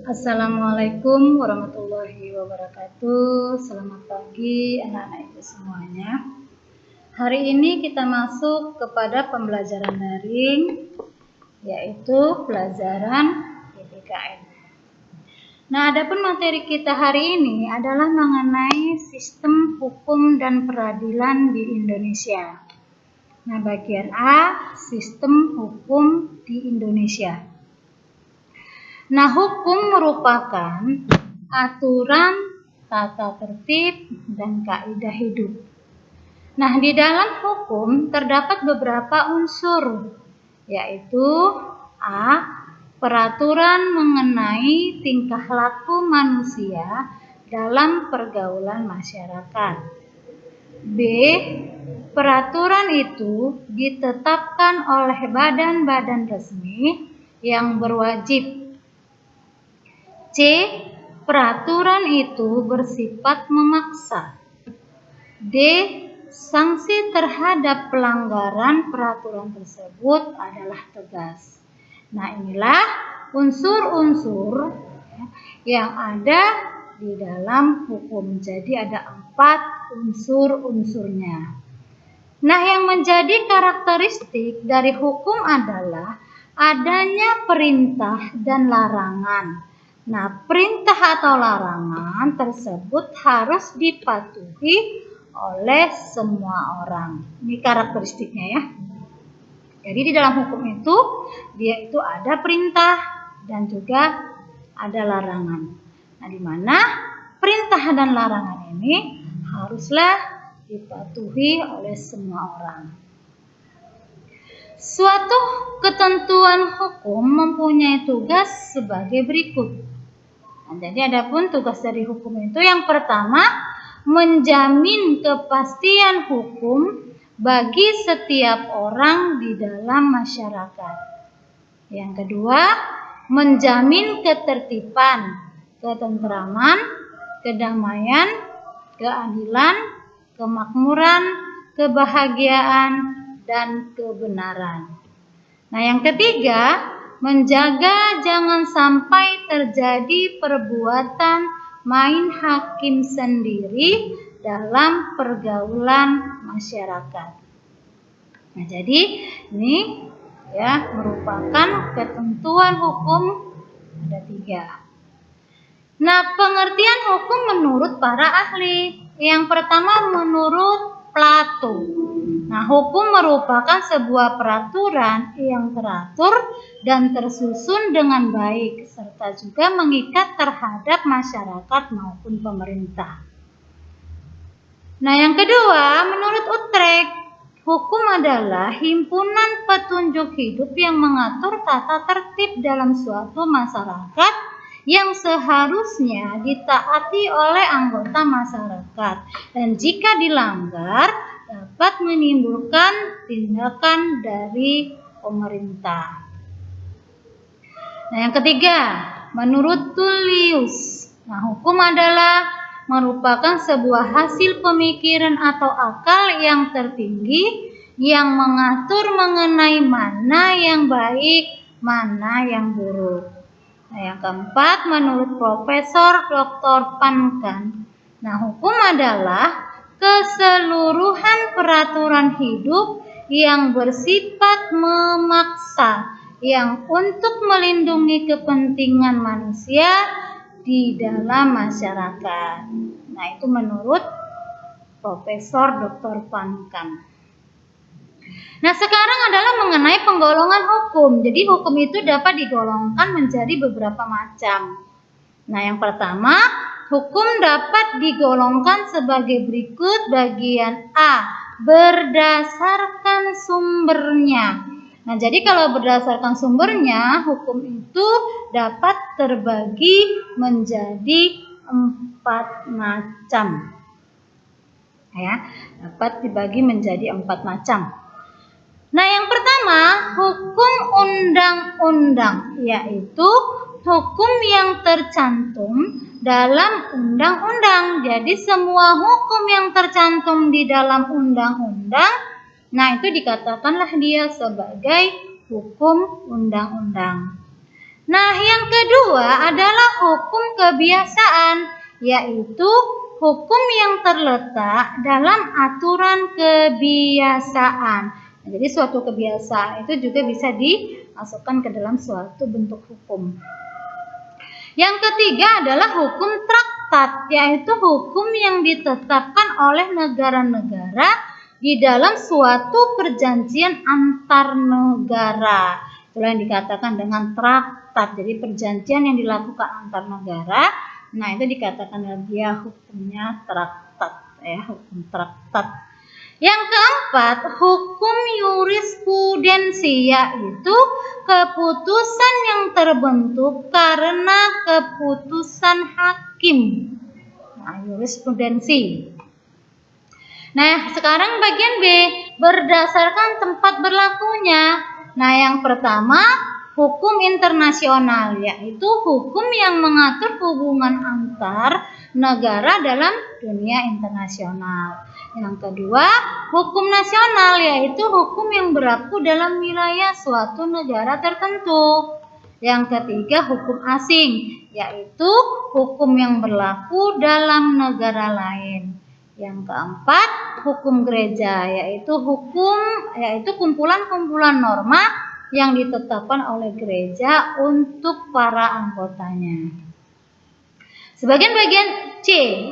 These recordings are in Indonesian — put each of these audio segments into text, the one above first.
Assalamualaikum warahmatullahi wabarakatuh. Selamat pagi anak-anak ibu semuanya. Hari ini kita masuk kepada pembelajaran daring, yaitu pelajaran PPKN. Nah, adapun materi kita hari ini adalah mengenai sistem hukum dan peradilan di Indonesia. Nah, bagian A, sistem hukum di Indonesia. Nah, hukum merupakan aturan, tata tertib, dan kaidah hidup. Nah, di dalam hukum terdapat beberapa unsur, yaitu A. Peraturan mengenai tingkah laku manusia dalam pergaulan masyarakat. B. Peraturan itu ditetapkan oleh badan-badan resmi yang berwajib. C. Peraturan itu bersifat memaksa. D. Sanksi terhadap pelanggaran peraturan tersebut adalah tegas. Nah, inilah unsur-unsur yang ada di dalam hukum. Jadi ada 4 unsur-unsurnya. Nah, yang menjadi karakteristik dari hukum adalah adanya perintah dan larangan. Nah, perintah atau larangan tersebut harus dipatuhi oleh semua orang. Ini karakteristiknya ya. Jadi di dalam hukum itu, dia itu ada perintah dan juga ada larangan. Nah, di mana perintah dan larangan ini haruslah dipatuhi oleh semua orang. Suatu ketentuan hukum mempunyai tugas sebagai berikut. Nah, jadi adapun tugas dari hukum itu yang pertama, menjamin kepastian hukum bagi setiap orang di dalam masyarakat. Yang kedua, menjamin ketertiban, ketentraman, kedamaian, keadilan, kemakmuran, kebahagiaan, dan kebenaran. Nah, yang ketiga, menjaga jangan sampai terjadi perbuatan main hakim sendiri dalam pergaulan masyarakat. Nah, jadi ini ya merupakan ketentuan hukum ada 3. Nah, pengertian hukum menurut para ahli. Yang pertama menurut Plato. Nah, hukum merupakan sebuah peraturan yang teratur dan tersusun dengan baik, serta juga mengikat terhadap masyarakat maupun pemerintah. Nah, yang kedua, menurut Utrecht, hukum adalah himpunan petunjuk hidup yang mengatur tata tertib dalam suatu masyarakat yang seharusnya ditaati oleh anggota masyarakat, dan jika dilanggar dapat menimbulkan tindakan dari pemerintah. Nah, yang ketiga, menurut Tullius, nah, hukum adalah merupakan sebuah hasil pemikiran atau akal yang tertinggi yang mengatur mengenai mana yang baik, mana yang buruk. Nah, yang keempat, menurut Profesor Dr. Pankan, nah, hukum adalah keseluruhan peraturan hidup yang bersifat memaksa, yang untuk melindungi kepentingan manusia di dalam masyarakat. Nah, itu menurut Profesor Dr. Pankan. Nah, sekarang adalah mengenai penggolongan hukum. Jadi hukum itu dapat digolongkan menjadi beberapa macam. Nah, yang pertama, hukum dapat digolongkan sebagai berikut. Bagian A, berdasarkan sumbernya. Nah, jadi kalau berdasarkan sumbernya, hukum itu dapat terbagi menjadi 4 macam. Ya, dapat dibagi menjadi 4 macam. Nah, yang pertama, hukum undang-undang, yaitu hukum yang tercantum dalam undang-undang. Jadi semua hukum yang tercantum di dalam undang-undang, nah, itu dikatakanlah dia sebagai hukum undang-undang. Nah, yang kedua, kedua adalah hukum kebiasaan, yaitu hukum yang terletak dalam aturan kebiasaan. Nah, jadi suatu kebiasaan itu juga bisa dimasukkan ke dalam suatu bentuk hukum. Yang ketiga adalah hukum traktat, yaitu hukum yang ditetapkan oleh negara-negara di dalam suatu perjanjian antar negara. Itulah yang dikatakan dengan traktat. Jadi perjanjian yang dilakukan antar negara, nah itu dikatakan dia hukumnya traktat, ya, hukum traktat. Yang keempat, hukum yurisprudensi, yaitu keputusan yang terbentuk karena keputusan hakim. Nah, yurisprudensi. Nah, sekarang bagian B, berdasarkan tempat berlakunya. Nah, yang pertama, hukum internasional, yaitu hukum yang mengatur hubungan antar negara dalam dunia internasional. Yang kedua, hukum nasional, yaitu hukum yang berlaku dalam wilayah suatu negara tertentu. Yang ketiga, hukum asing, yaitu hukum yang berlaku dalam negara lain. Yang keempat, hukum gereja, yaitu kumpulan-kumpulan norma yang ditetapkan oleh gereja untuk para anggotanya. Sebagian bagian C,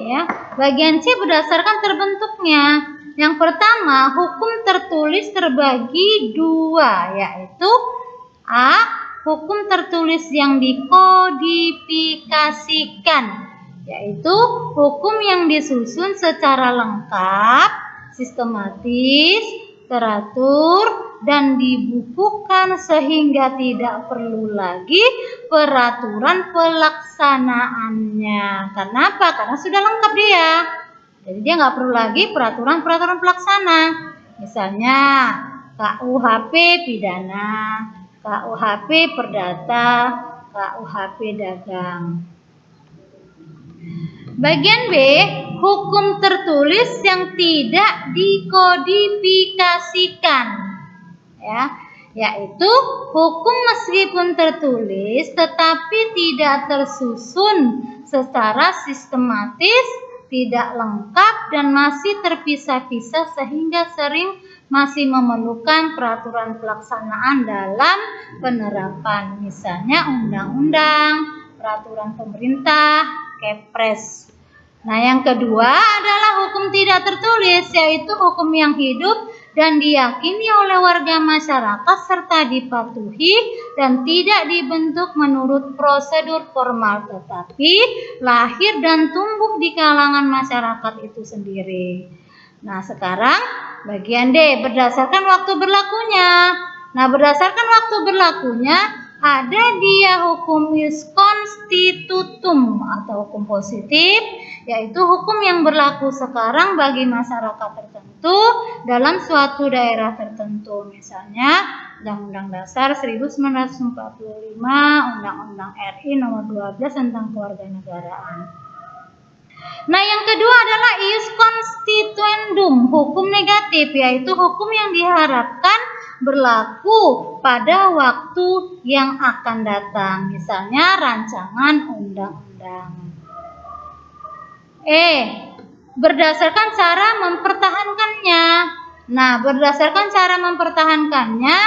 ya. Bagian C berdasarkan terbentuknya. Yang pertama, hukum tertulis terbagi dua, yaitu A, hukum tertulis yang dikodifikasikan, yaitu hukum yang disusun secara lengkap, sistematis, teratur, dan dibukukan sehingga tidak perlu lagi peraturan pelaksanaannya. Kenapa? Karena sudah lengkap dia. Jadi dia nggak perlu lagi peraturan-peraturan pelaksana. Misalnya KUHP pidana, KUHP perdata, KUHP dagang. Bagian B, hukum tertulis yang tidak dikodifikasikan, ya, yaitu hukum meskipun tertulis tetapi tidak tersusun secara sistematis, tidak lengkap, dan masih terpisah-pisah sehingga sering masih memerlukan peraturan pelaksanaan dalam penerapan, misalnya undang-undang, peraturan pemerintah, Kepres. Nah, yang kedua adalah hukum tidak tertulis, yaitu hukum yang hidup dan diyakini oleh warga masyarakat serta dipatuhi dan tidak dibentuk menurut prosedur formal, tetapi lahir dan tumbuh di kalangan masyarakat itu sendiri. Nah, sekarang bagian D, berdasarkan waktu berlakunya. Nah, berdasarkan waktu berlakunya ada dia hukum ius constitutum atau hukum positif, yaitu hukum yang berlaku sekarang bagi masyarakat tertentu dalam suatu daerah tertentu, misalnya Undang-Undang Dasar 1945, Undang-Undang RI nomor 12 tentang kewarganegaraan. Nah, yang kedua adalah ius constituendum, hukum negatif, yaitu hukum yang diharapkan berlaku pada waktu yang akan datang, misalnya rancangan undang-undang. Berdasarkan cara mempertahankannya. Nah, berdasarkan cara mempertahankannya,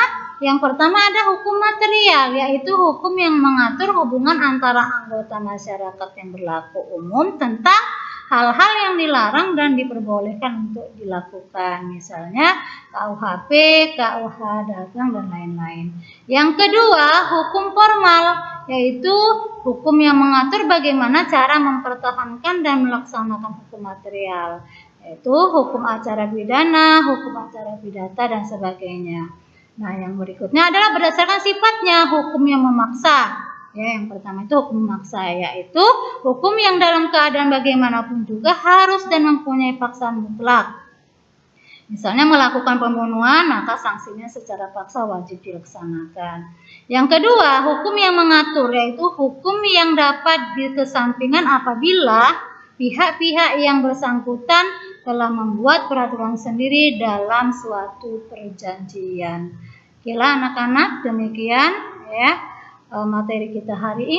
yang pertama ada hukum material, yaitu hukum yang mengatur hubungan antara anggota masyarakat yang berlaku umum tentang hal-hal yang dilarang dan diperbolehkan untuk dilakukan, misalnya KUHP, KUH dagang, dan lain-lain. Yang kedua, hukum formal, yaitu hukum yang mengatur bagaimana cara mempertahankan dan melaksanakan hukum material, yaitu hukum acara pidana, hukum acara pidata, dan sebagainya. Nah, yang berikutnya adalah berdasarkan sifatnya, hukum yang memaksa. Ya, yang pertama itu hukum memaksa, yaitu hukum yang dalam keadaan bagaimanapun juga harus dan mempunyai paksaan mutlak. Misalnya melakukan pembunuhan, maka sanksinya secara paksa wajib dilaksanakan. Yang kedua, hukum yang mengatur, yaitu hukum yang dapat dikesampingkan apabila pihak-pihak yang bersangkutan telah membuat peraturan sendiri dalam suatu perjanjian. Oke lah anak-anak, demikian ya materi kita hari ini.